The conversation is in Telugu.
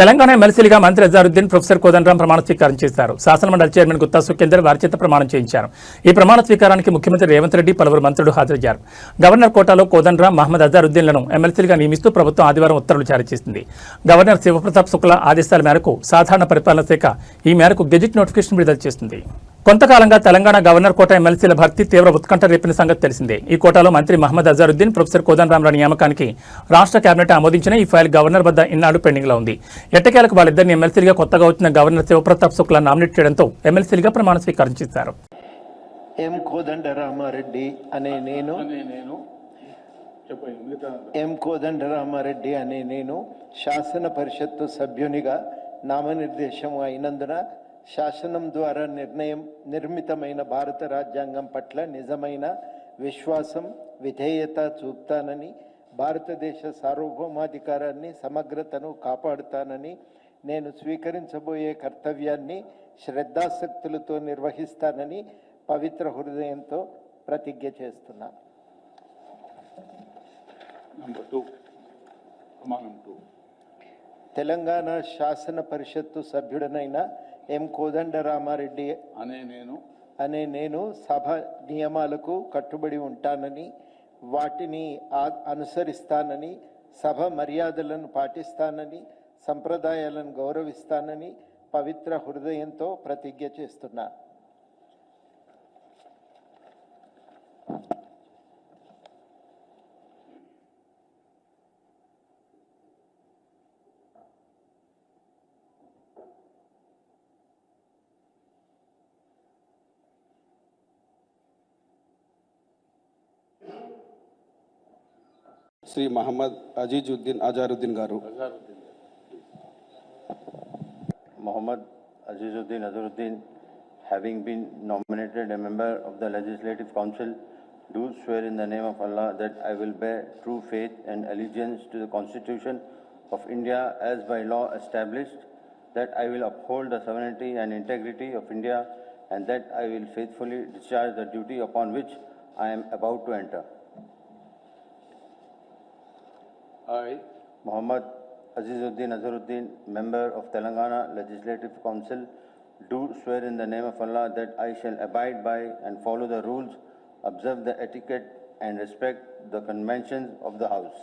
తెలంగాణ ఎమ్మెల్సీలుగా మంత్రి అజారుద్దీన్ ప్రొఫెసర్ కోదండరాం ప్రమాణ స్వీకారం చేశారు. శాసనమండలి చైర్మన్ గుత్తా సుఖేందర్ వారి చేత ప్రమాణం చేయించారు. ఈ ప్రమాణ స్వీకారానికి ముఖ్యమంత్రి రేవంత్ రెడ్డి, పలువురు మంత్రులు హాజరయ్యారు. గవర్నర్ కోటాలో కోదండరాం, మహమ్మద్ అజారుద్దీన్లను ఎమ్మెల్సీలుగా నియమిస్తూ ప్రభుత్వం ఆదివారం ఉత్తర్వులు జారీ చేసింది. గవర్నర్ శివప్రతాప్ శుక్లా ఆదేశాల మేరకు సాధారణ పరిపాలన శాఖ ఈ మేరకు గెజిట్ నోటిఫికేషన్ విడుదల చేస్తుంది. కొంతకాలంగా తెలంగాణ గవర్నర్ కోట ఎమ్మెల్సీల భర్తీ తీవ్ర ఉత్కంఠ రేపిన సంగతి తెలిసిందే. ఈ కోటాలో మంత్రి మహమ్మద్ అజారుద్దీన్, ప్రొఫెసర్ కోదండరాంల నియామకానికి రాష్ట్ర కేబినెట్ ఆమోదించిన ఈ ఫైల్ గవర్నర్ వద్ద ఇన్నాడు పెండింగ్లో ఉంది. ఎట్టకేలకు వాళ్ళిద్దరిని ఎమ్మెల్సీలుగా కొత్తగా వచ్చిన గవర్నర్ శివప్రతాప్ శుక్లా నామినేట్ చేయడంతో ఎమ్మెల్సీలుగా ప్రమాణ స్వీకారం చేశారు. ఎం కోదండరామారెడ్డి అనే నేను శాసన పరిషత్తు సభ్యునిగా నామనిర్దేశం అయినందున శాసనం ద్వారా నిర్మితమైన భారత రాజ్యాంగం పట్ల నిజమైన విశ్వాసం, విధేయత చూపుతానని, భారతదేశ సార్వభౌమాధికారాన్ని, సమగ్రతను కాపాడుతానని, నేను స్వీకరించబోయే కర్తవ్యాన్ని శ్రద్ధాశక్తులతో నిర్వహిస్తానని పవిత్ర హృదయంతో ప్రతిజ్ఞ చేస్తున్నాను. తెలంగాణ శాసన పరిషత్తు సభ్యుడనైన ఎం కోదండరామారెడ్డి అనే నేను సభ నియమాలకు కట్టుబడి ఉంటానని, వాటిని అనుసరిస్తానని, సభ మర్యాదలను పాటిస్తానని, సంప్రదాయాలను గౌరవిస్తానని పవిత్ర హృదయంతో ప్రతిజ్ఞ చేస్తున్నాను. Sri Muhammad Azaruddin Garu. Muhammad Azaruddin, having been nominated a member of the Legislative Council, do swear in the name of Allah that I will bear true faith and allegiance to the Constitution of India as by law established, that I will uphold the sovereignty and integrity of India, and that I will faithfully discharge the duty upon which I am about to enter. I, Muhammad Azaruddin, member of Telangana Legislative Council, do swear in the name of Allah that I shall abide by and follow the rules, observe the etiquette, and respect the conventions of the House.